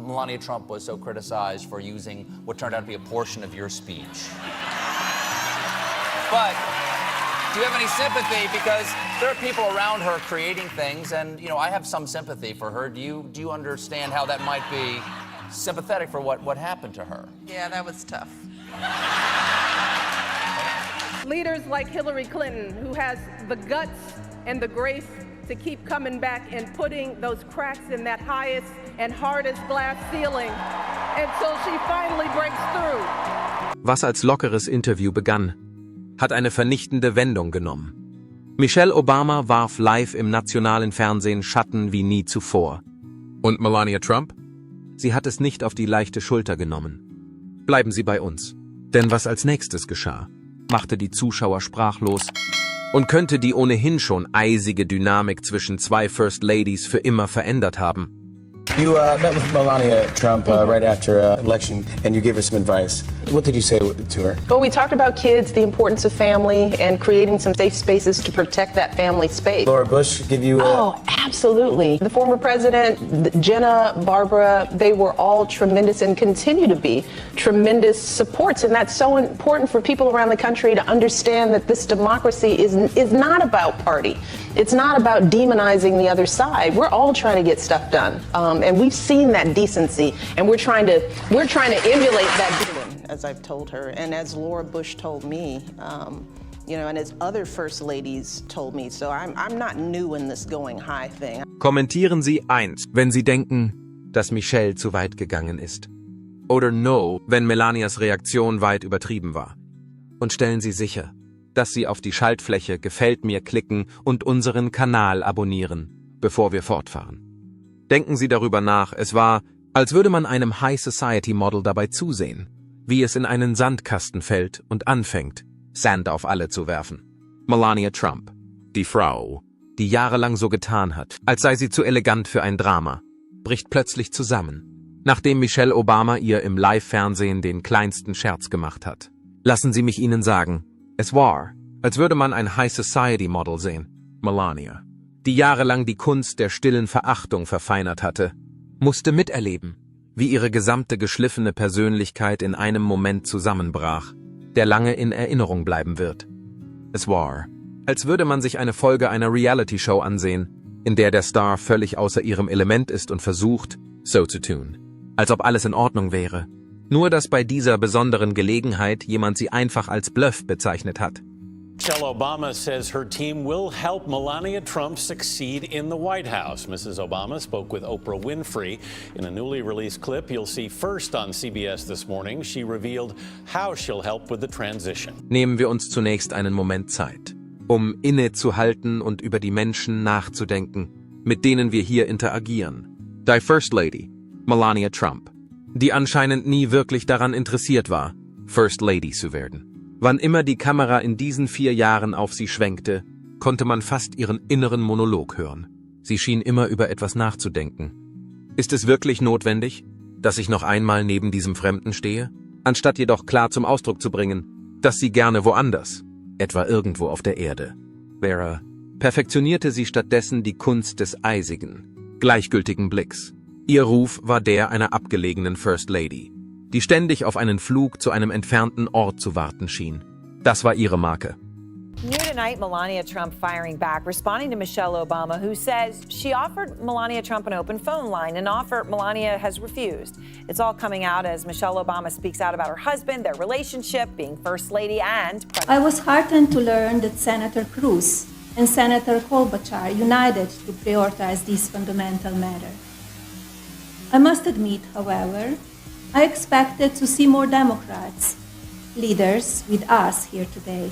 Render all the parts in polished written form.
Melania Trump was so criticized for using what turned out to be a portion of your speech. But do you have any sympathy? Because there are people around her creating things, and I have some sympathy for her. Do you understand how that might be sympathetic for what happened to her? Yeah, that was tough. Leaders like Hillary Clinton, who has the guts and the grace to keep coming back and putting those cracks in that highest and hardest glass ceiling until she finally breaks through. Was als lockeres Interview begann, hat eine vernichtende Wendung genommen. Michelle Obama warf live im nationalen Fernsehen Schatten wie nie zuvor. Und Melania Trump? Sie hat es nicht auf die leichte Schulter genommen. Bleiben Sie bei uns. Denn was als nächstes geschah, machte die Zuschauer sprachlos und könnte die ohnehin schon eisige Dynamik zwischen zwei First Ladies für immer verändert haben. You met with Melania Trump right after election, and you gave her some advice. What did you say to her? Well, we talked about kids, the importance of family, and creating some safe spaces to protect that family space. Laura Bush give you... Oh, absolutely. The former president, Jenna, Barbara, they were all tremendous and continue to be tremendous supports. And that's so important for people around the country to understand that this democracy is not about party. It's not about demonizing the other side. We're all trying to get stuff done. And we've seen that decency, and we're trying to emulate that, as I've told her, and as Laura Bush told me, and as other first ladies told me. So I'm not new in this going high thing. Kommentieren Sie 1, wenn Sie denken, dass Michelle zu weit gegangen ist. Oder No, wenn Melanias Reaktion weit übertrieben war. Und stellen Sie sicher, dass Sie auf die Schaltfläche Gefällt mir klicken und unseren Kanal abonnieren, bevor wir fortfahren. Denken Sie darüber nach, es war, als würde man einem High Society Model dabei zusehen, wie es in einen Sandkasten fällt und anfängt, Sand auf alle zu werfen. Melania Trump, die Frau, die jahrelang so getan hat, als sei sie zu elegant für ein Drama, bricht plötzlich zusammen, nachdem Michelle Obama ihr im Live-Fernsehen den kleinsten Scherz gemacht hat. Lassen Sie mich Ihnen sagen, es war, als würde man ein High Society Model sehen, Melania, die jahrelang die Kunst der stillen Verachtung verfeinert hatte, musste miterleben, wie ihre gesamte geschliffene Persönlichkeit in einem Moment zusammenbrach, der lange in Erinnerung bleiben wird. Es war, als würde man sich eine Folge einer Reality-Show ansehen, in der der Star völlig außer ihrem Element ist und versucht, so zu tun, als ob alles in Ordnung wäre, nur dass bei dieser besonderen Gelegenheit jemand sie einfach als Bluff bezeichnet hat. Michelle Obama says her team will help Melania Trump succeed in the White House. Mrs. Obama spoke with Oprah Winfrey. In a newly released clip you'll see first on CBS this morning, she revealed how she'll help with the transition. Nehmen wir uns zunächst einen Moment Zeit, um innezuhalten und über die Menschen nachzudenken, mit denen wir hier interagieren. Die First Lady, Melania Trump, die anscheinend nie wirklich daran interessiert war, First Lady zu werden. Wann immer die Kamera in diesen 4 Jahren auf sie schwenkte, konnte man fast ihren inneren Monolog hören. Sie schien immer über etwas nachzudenken. Ist es wirklich notwendig, dass ich noch einmal neben diesem Fremden stehe? Anstatt jedoch klar zum Ausdruck zu bringen, dass sie gerne woanders, etwa irgendwo auf der Erde, wäre, perfektionierte sie stattdessen die Kunst des eisigen, gleichgültigen Blicks. Ihr Ruf war der einer abgelegenen First Lady, die ständig auf einen Flug zu einem entfernten Ort zu warten schien. Das war ihre Marke. New tonight, Melania Trump firing back, responding to Michelle Obama, who says she offered Melania Trump an open phone line, an offer Melania has refused. It's all coming out as Michelle Obama speaks out about her husband, their relationship, being First Lady, and I was heartened to learn that Senator Cruz and Senator Klobuchar united to prioritize these fundamental matters. I must admit, however, I expected to see more Democrats, leaders with us here today.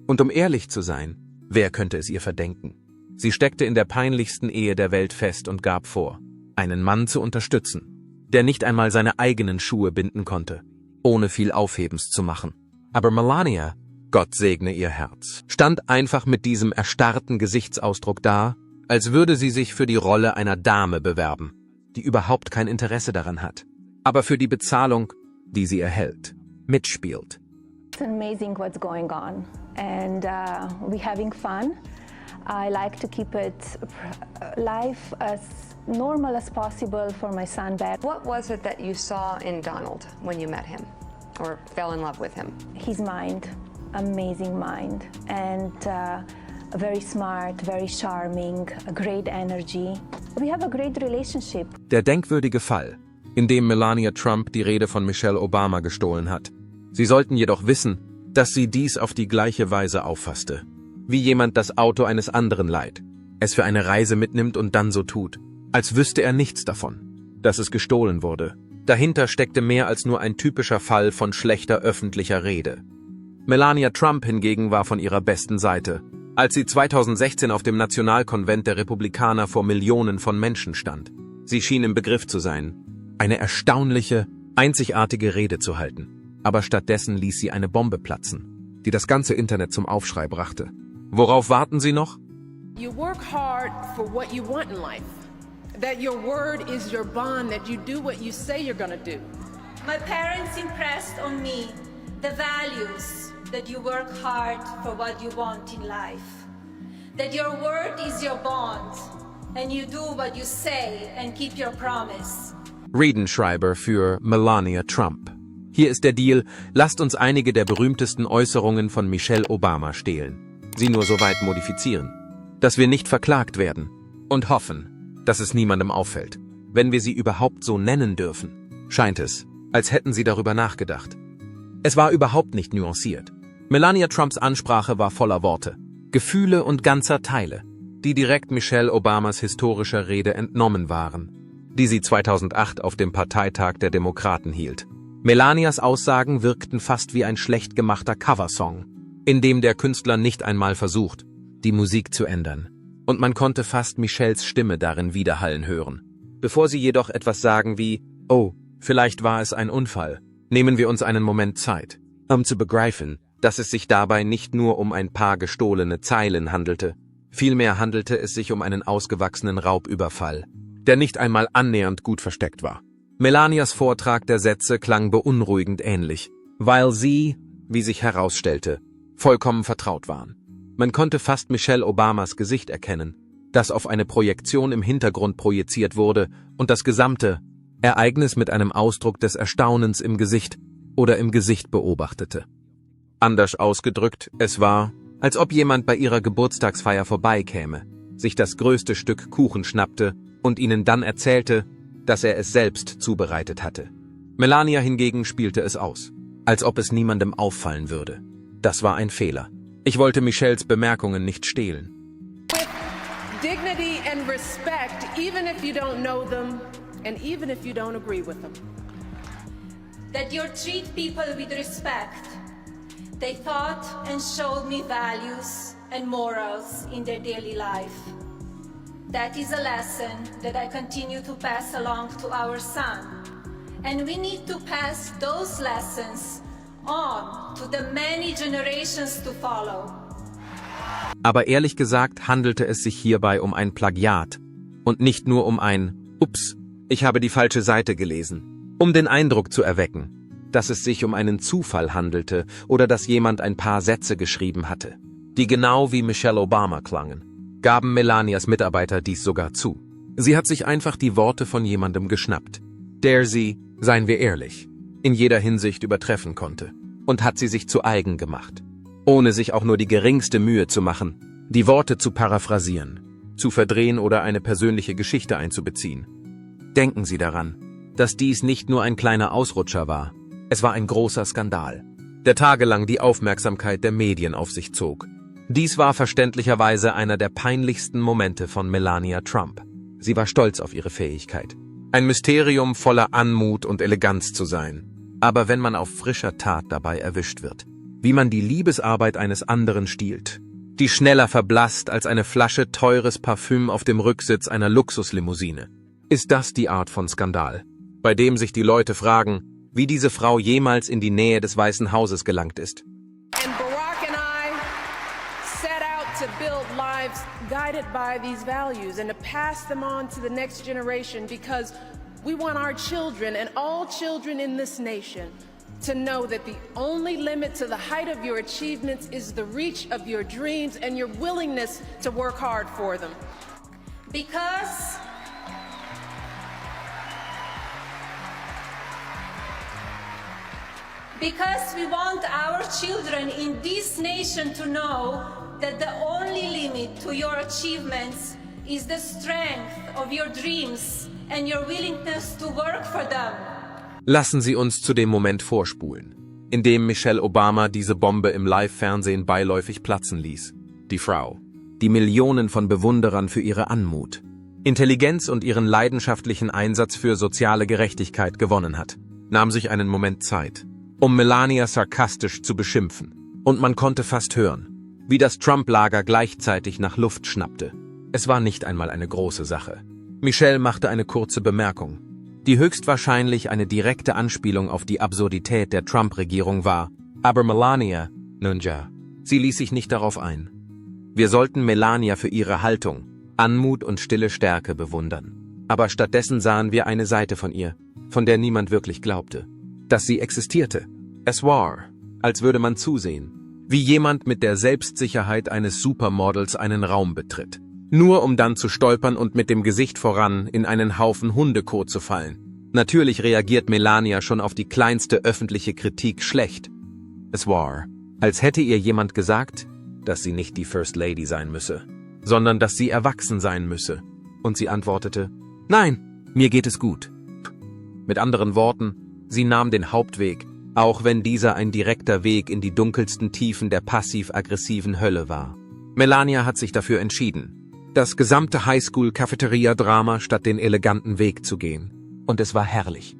Und um ehrlich zu sein, wer könnte es ihr verdenken? Sie steckte in der peinlichsten Ehe der Welt fest und gab vor, einen Mann zu unterstützen, der nicht einmal seine eigenen Schuhe binden konnte, ohne viel Aufhebens zu machen. Aber Melania, Gott segne ihr Herz, stand einfach mit diesem erstarrten Gesichtsausdruck da, als würde sie sich für die Rolle einer Dame bewerben, die überhaupt kein Interesse daran hat, aber für die Bezahlung, die sie erhält, mitspielt. It's amazing what's going on, and we're having fun. I like to keep it live as normal as possible for my son back. What was it that you saw in Donald when you met him or fell in love with him? His mind, amazing mind, and very smart, very charming, a great energy. We have a great relationship. Der denkwürdige Fall, in dem Melania Trump die Rede von Michelle Obama gestohlen hat. Sie sollten jedoch wissen, dass sie dies auf die gleiche Weise auffasste. Wie jemand das Auto eines anderen leiht, es für eine Reise mitnimmt und dann so tut, als wüsste er nichts davon, dass es gestohlen wurde. Dahinter steckte mehr als nur ein typischer Fall von schlechter öffentlicher Rede. Melania Trump hingegen war von ihrer besten Seite, als sie 2016 auf dem Nationalkonvent der Republikaner vor Millionen von Menschen stand. Sie schien im Begriff zu sein, eine erstaunliche, einzigartige Rede zu halten. Aber stattdessen ließ sie eine Bombe platzen, die das ganze Internet zum Aufschrei brachte. Worauf warten Sie noch? You work hard for what you want in life. That your word is your bond, that you do what you say you're gonna do. My parents impressed on me the values that you work hard for what you want in life. That your word is your bond and you do what you say and keep your promise. Redenschreiber für Melania Trump. Hier ist der Deal, lasst uns einige der berühmtesten Äußerungen von Michelle Obama stehlen. Sie nur so weit modifizieren, dass wir nicht verklagt werden und hoffen, dass es niemandem auffällt, wenn wir sie überhaupt so nennen dürfen. Scheint es, als hätten sie darüber nachgedacht. Es war überhaupt nicht nuanciert. Melania Trumps Ansprache war voller Worte, Gefühle und ganzer Teile, die direkt Michelle Obamas historischer Rede entnommen waren, die sie 2008 auf dem Parteitag der Demokraten hielt. Melanias Aussagen wirkten fast wie ein schlecht gemachter Coversong, in dem der Künstler nicht einmal versucht, die Musik zu ändern. Und man konnte fast Michelles Stimme darin widerhallen hören. Bevor sie jedoch etwas sagen wie, oh, vielleicht war es ein Unfall, nehmen wir uns einen Moment Zeit, um zu begreifen, dass es sich dabei nicht nur um ein paar gestohlene Zeilen handelte, vielmehr handelte es sich um einen ausgewachsenen Raubüberfall, der nicht einmal annähernd gut versteckt war. Melanias Vortrag der Sätze klang beunruhigend ähnlich, weil sie, wie sich herausstellte, vollkommen vertraut waren. Man konnte fast Michelle Obamas Gesicht erkennen, das auf eine Projektion im Hintergrund projiziert wurde und das gesamte Ereignis mit einem Ausdruck des Erstaunens im Gesicht oder im Gesicht beobachtete. Anders ausgedrückt, es war, als ob jemand bei ihrer Geburtstagsfeier vorbeikäme, sich das größte Stück Kuchen schnappte und ihnen dann erzählte, dass er es selbst zubereitet hatte. Melania hingegen spielte es aus, als ob es niemandem auffallen würde. Das war ein Fehler. Ich wollte Michelles Bemerkungen nicht stehlen. With dignity and respect, even if you don't know them and even if you don't agree with them. That you treat people with respect. They thought and showed me values and morals in their daily life. That is a lesson that I continue to pass along to our son. And we need to pass those lessons on to the many generations to follow. Aber ehrlich gesagt handelte es sich hierbei um ein Plagiat und nicht nur um ein Ups, ich habe die falsche Seite gelesen, um den Eindruck zu erwecken, dass es sich um einen Zufall handelte oder dass jemand ein paar Sätze geschrieben hatte, die genau wie Michelle Obama klangen, gaben Melanias Mitarbeiter dies sogar zu. Sie hat sich einfach die Worte von jemandem geschnappt, der sie, seien wir ehrlich, in jeder Hinsicht übertreffen konnte, und hat sie sich zu eigen gemacht, ohne sich auch nur die geringste Mühe zu machen, die Worte zu paraphrasieren, zu verdrehen oder eine persönliche Geschichte einzubeziehen. Denken Sie daran, dass dies nicht nur ein kleiner Ausrutscher war, es war ein großer Skandal, der tagelang die Aufmerksamkeit der Medien auf sich zog. Dies war verständlicherweise einer der peinlichsten Momente von Melania Trump. Sie war stolz auf ihre Fähigkeit, ein Mysterium voller Anmut und Eleganz zu sein. Aber wenn man auf frischer Tat dabei erwischt wird, wie man die Liebesarbeit eines anderen stiehlt, die schneller verblasst als eine Flasche teures Parfüm auf dem Rücksitz einer Luxuslimousine, ist das die Art von Skandal, bei dem sich die Leute fragen, wie diese Frau jemals in die Nähe des Weißen Hauses gelangt ist. And Barack and I set out to build lives guided by these values and to pass them on to the next generation because we want our children and all children in this nation to know that the only limit to the height of your achievements is the reach of your dreams and your willingness to work hard for them. Because Because we want our children in this nation to know that the only limit to your achievements is the strength of your dreams and your willingness to work for them. Lassen Sie uns zu dem Moment vorspulen, in dem Michelle Obama diese Bombe im Live-Fernsehen beiläufig platzen ließ. Die Frau, die Millionen von Bewunderern für ihre Anmut, Intelligenz und ihren leidenschaftlichen Einsatz für soziale Gerechtigkeit gewonnen hat, nahm sich einen Moment Zeit, um Melania sarkastisch zu beschimpfen. Und man konnte fast hören, wie das Trump-Lager gleichzeitig nach Luft schnappte. Es war nicht einmal eine große Sache. Michelle machte eine kurze Bemerkung, die höchstwahrscheinlich eine direkte Anspielung auf die Absurdität der Trump-Regierung war. Aber Melania, nun ja, sie ließ sich nicht darauf ein. Wir sollten Melania für ihre Haltung, Anmut und stille Stärke bewundern. Aber stattdessen sahen wir eine Seite von ihr, von der niemand wirklich glaubte, dass sie existierte. Es war, als würde man zusehen, wie jemand mit der Selbstsicherheit eines Supermodels einen Raum betritt, nur um dann zu stolpern und mit dem Gesicht voran in einen Haufen Hundekot zu fallen. Natürlich reagiert Melania schon auf die kleinste öffentliche Kritik schlecht. Es war, als hätte ihr jemand gesagt, dass sie nicht die First Lady sein müsse, sondern dass sie erwachsen sein müsse. Und sie antwortete, nein, mir geht es gut. Mit anderen Worten, sie nahm den Hauptweg, auch wenn dieser ein direkter Weg in die dunkelsten Tiefen der passiv-aggressiven Hölle war. Melania hat sich dafür entschieden, das gesamte Highschool-Cafeteria-Drama statt den eleganten Weg zu gehen. Und es war herrlich.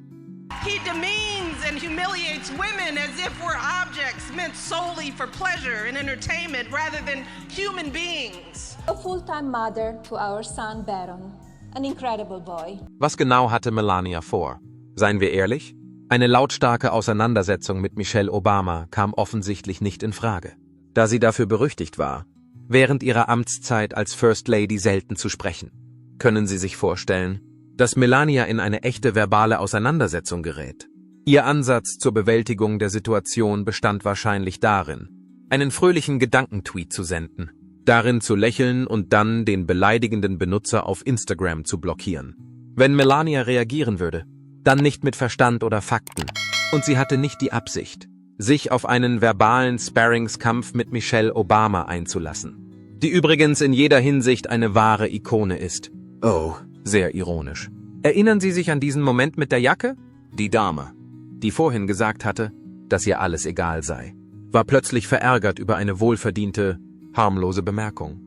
He demeans and humiliates women as if we're objects meant solely for pleasure and entertainment rather than human beings. A full-time mother to our son Baron, an incredible boy. Was genau hatte Melania vor? Seien wir ehrlich? Eine lautstarke Auseinandersetzung mit Michelle Obama kam offensichtlich nicht in Frage, da sie dafür berüchtigt war, während ihrer Amtszeit als First Lady selten zu sprechen. Können Sie sich vorstellen, dass Melania in eine echte verbale Auseinandersetzung gerät? Ihr Ansatz zur Bewältigung der Situation bestand wahrscheinlich darin, einen fröhlichen Gedankentweet zu senden, darin zu lächeln und dann den beleidigenden Benutzer auf Instagram zu blockieren. Wenn Melania reagieren würde, dann nicht mit Verstand oder Fakten. Und sie hatte nicht die Absicht, sich auf einen verbalen Sparringskampf mit Michelle Obama einzulassen, die übrigens in jeder Hinsicht eine wahre Ikone ist. Oh, sehr ironisch. Erinnern Sie sich an diesen Moment mit der Jacke? Die Dame, die vorhin gesagt hatte, dass ihr alles egal sei, war plötzlich verärgert über eine wohlverdiente, harmlose Bemerkung.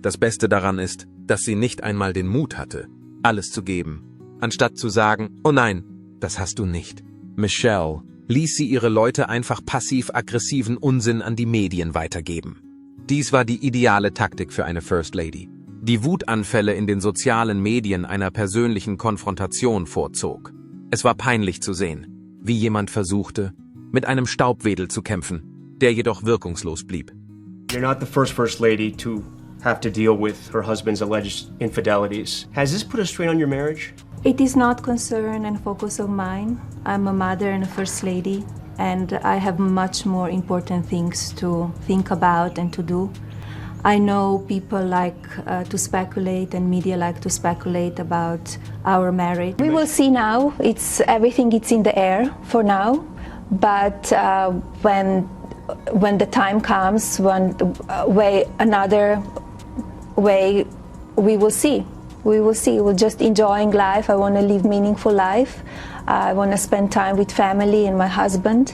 Das Beste daran ist, dass sie nicht einmal den Mut hatte, alles zu geben, anstatt zu sagen, oh nein, das hast du nicht. Michelle ließ sie ihre Leute einfach passiv-aggressiven Unsinn an die Medien weitergeben. Dies war die ideale Taktik für eine First Lady, die Wutanfälle in den sozialen Medien einer persönlichen Konfrontation vorzog. Es war peinlich zu sehen, wie jemand versuchte, mit einem Staubwedel zu kämpfen, der jedoch wirkungslos blieb. You're not the First Lady to have to deal with her husband's alleged infidelities. Has this put a strain on your marriage? It is not concern and focus of mine. I'm a mother and a First Lady, and I have much more important things to think about and to do. I know people like to speculate and media like to speculate about our marriage. We will see now. Everything is in the air for now, but when the time comes, another way, we will see. We will see. We're just enjoying life. I want to live meaningful life. I want to spend time with family and my husband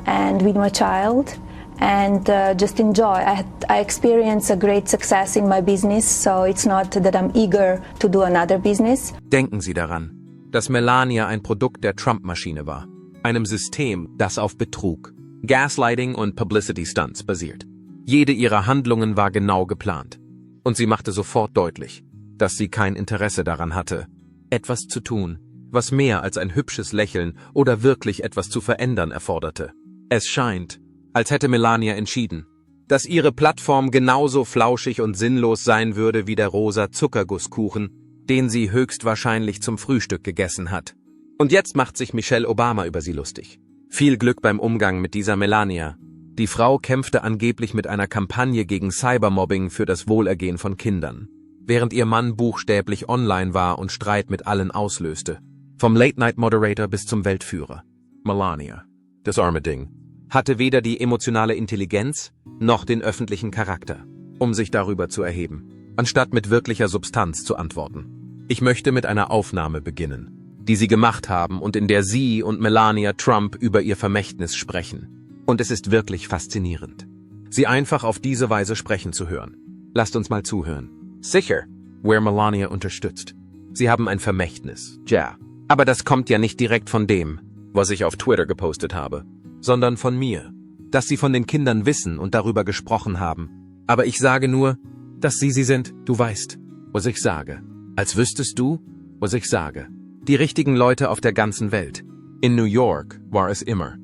and with my child and just enjoy. I experience a great success in my business, so it's not that I'm eager to do another business. Denken Sie daran, dass Melania ein Produkt der Trump-Maschine war, einem System, das auf Betrug, Gaslighting und Publicity Stunts basiert. Jede ihrer Handlungen war genau geplant. Und sie machte sofort deutlich, dass sie kein Interesse daran hatte, etwas zu tun, was mehr als ein hübsches Lächeln oder wirklich etwas zu verändern erforderte. Es scheint, als hätte Melania entschieden, dass ihre Plattform genauso flauschig und sinnlos sein würde wie der rosa Zuckergusskuchen, den sie höchstwahrscheinlich zum Frühstück gegessen hat. Und jetzt macht sich Michelle Obama über sie lustig. Viel Glück beim Umgang mit dieser Melania. Die Frau kämpfte angeblich mit einer Kampagne gegen Cybermobbing für das Wohlergehen von Kindern, während ihr Mann buchstäblich online war und Streit mit allen auslöste. Vom Late-Night-Moderator bis zum Weltführer. Melania. Das arme Ding hatte weder die emotionale Intelligenz noch den öffentlichen Charakter, um sich darüber zu erheben, anstatt mit wirklicher Substanz zu antworten. Ich möchte mit einer Aufnahme beginnen, die Sie gemacht haben und in der Sie und Melania Trump über Ihr Vermächtnis sprechen. Und es ist wirklich faszinierend, Sie einfach auf diese Weise sprechen zu hören. Lasst uns mal zuhören. Sicher, where Melania unterstützt. Sie haben ein Vermächtnis, ja. Aber das kommt ja nicht direkt von dem, was ich auf Twitter gepostet habe, sondern von mir, dass Sie von den Kindern wissen und darüber gesprochen haben. Aber ich sage nur, dass Sie sind, du weißt, was ich sage. Als wüsstest du, was ich sage. Die richtigen Leute auf der ganzen Welt. In New York war es immer.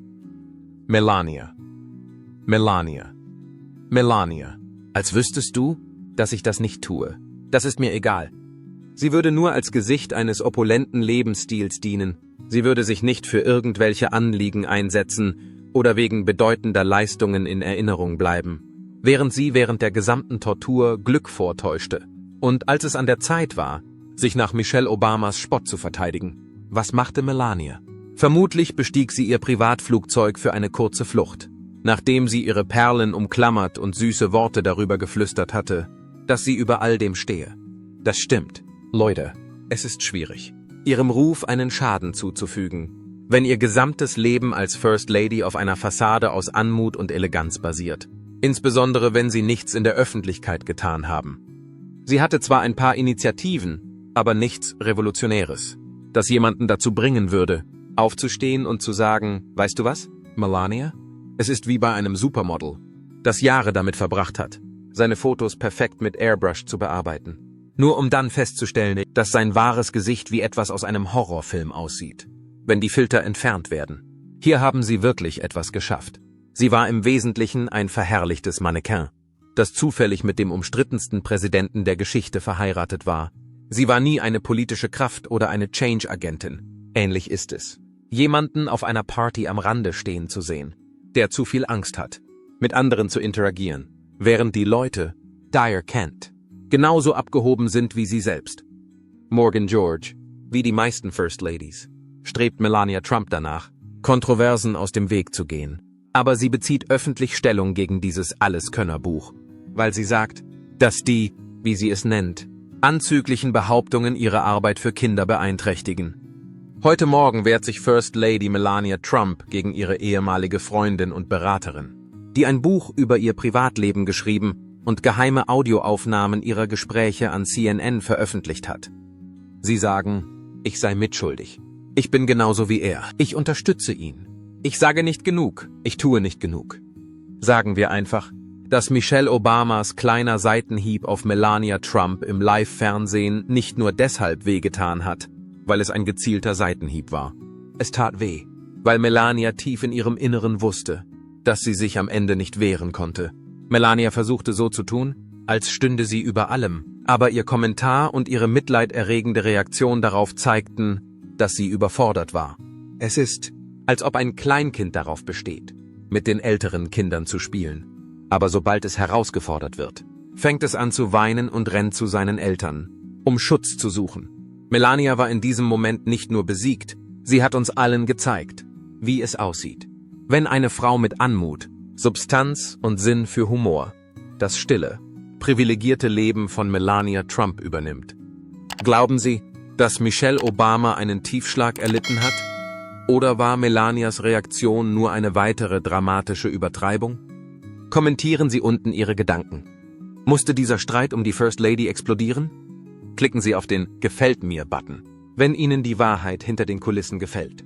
Melania. Melania. Melania. Als wüsstest du, dass ich das nicht tue. Das ist mir egal. Sie würde nur als Gesicht eines opulenten Lebensstils dienen. Sie würde sich nicht für irgendwelche Anliegen einsetzen oder wegen bedeutender Leistungen in Erinnerung bleiben, während sie während der gesamten Tortur Glück vortäuschte. Und als es an der Zeit war, sich nach Michelle Obamas Spott zu verteidigen, was machte Melania? Vermutlich bestieg sie ihr Privatflugzeug für eine kurze Flucht, nachdem sie ihre Perlen umklammert und süße Worte darüber geflüstert hatte, dass sie über all dem stehe. Das stimmt. Leute, es ist schwierig, ihrem Ruf einen Schaden zuzufügen, wenn ihr gesamtes Leben als First Lady auf einer Fassade aus Anmut und Eleganz basiert. Insbesondere, wenn sie nichts in der Öffentlichkeit getan haben. Sie hatte zwar ein paar Initiativen, aber nichts Revolutionäres, das jemanden dazu bringen würde, aufzustehen und zu sagen, weißt du was, Melania? Es ist wie bei einem Supermodel, das Jahre damit verbracht hat, seine Fotos perfekt mit Airbrush zu bearbeiten. Nur um dann festzustellen, dass sein wahres Gesicht wie etwas aus einem Horrorfilm aussieht, wenn die Filter entfernt werden. Hier haben sie wirklich etwas geschafft. Sie war im Wesentlichen ein verherrlichtes Mannequin, das zufällig mit dem umstrittensten Präsidenten der Geschichte verheiratet war. Sie war nie eine politische Kraft oder eine Change-Agentin. Ähnlich ist es, jemanden auf einer Party am Rande stehen zu sehen, der zu viel Angst hat, mit anderen zu interagieren, während die Leute, Dyer kennt, genauso abgehoben sind wie sie selbst. Morgan George, wie die meisten First Ladies, strebt Melania Trump danach, Kontroversen aus dem Weg zu gehen. Aber sie bezieht öffentlich Stellung gegen dieses Alleskönnerbuch, weil sie sagt, dass die, wie sie es nennt, anzüglichen Behauptungen ihre Arbeit für Kinder beeinträchtigen. Heute Morgen wehrt sich First Lady Melania Trump gegen ihre ehemalige Freundin und Beraterin, die ein Buch über ihr Privatleben geschrieben und geheime Audioaufnahmen ihrer Gespräche an CNN veröffentlicht hat. Sie sagen, ich sei mitschuldig. Ich bin genauso wie er. Ich unterstütze ihn. Ich sage nicht genug. Ich tue nicht genug. Sagen wir einfach, dass Michelle Obamas kleiner Seitenhieb auf Melania Trump im Live-Fernsehen nicht nur deshalb wehgetan hat, weil es ein gezielter Seitenhieb war. Es tat weh, weil Melania tief in ihrem Inneren wusste, dass sie sich am Ende nicht wehren konnte. Melania versuchte so zu tun, als stünde sie über allem, aber ihr Kommentar und ihre mitleiderregende Reaktion darauf zeigten, dass sie überfordert war. Es ist, als ob ein Kleinkind darauf besteht, mit den älteren Kindern zu spielen. Aber sobald es herausgefordert wird, fängt es an zu weinen und rennt zu seinen Eltern, um Schutz zu suchen. Melania war in diesem Moment nicht nur besiegt, sie hat uns allen gezeigt, wie es aussieht, wenn eine Frau mit Anmut, Substanz und Sinn für Humor das stille, privilegierte Leben von Melania Trump übernimmt. Glauben Sie, dass Michelle Obama einen Tiefschlag erlitten hat? Oder war Melanias Reaktion nur eine weitere dramatische Übertreibung? Kommentieren Sie unten Ihre Gedanken. Musste dieser Streit um die First Lady explodieren? Klicken Sie auf den Gefällt mir-Button, wenn Ihnen die Wahrheit hinter den Kulissen gefällt.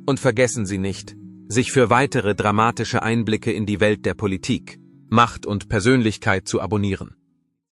Und vergessen Sie nicht, sich für weitere dramatische Einblicke in die Welt der Politik, Macht und Persönlichkeit zu abonnieren.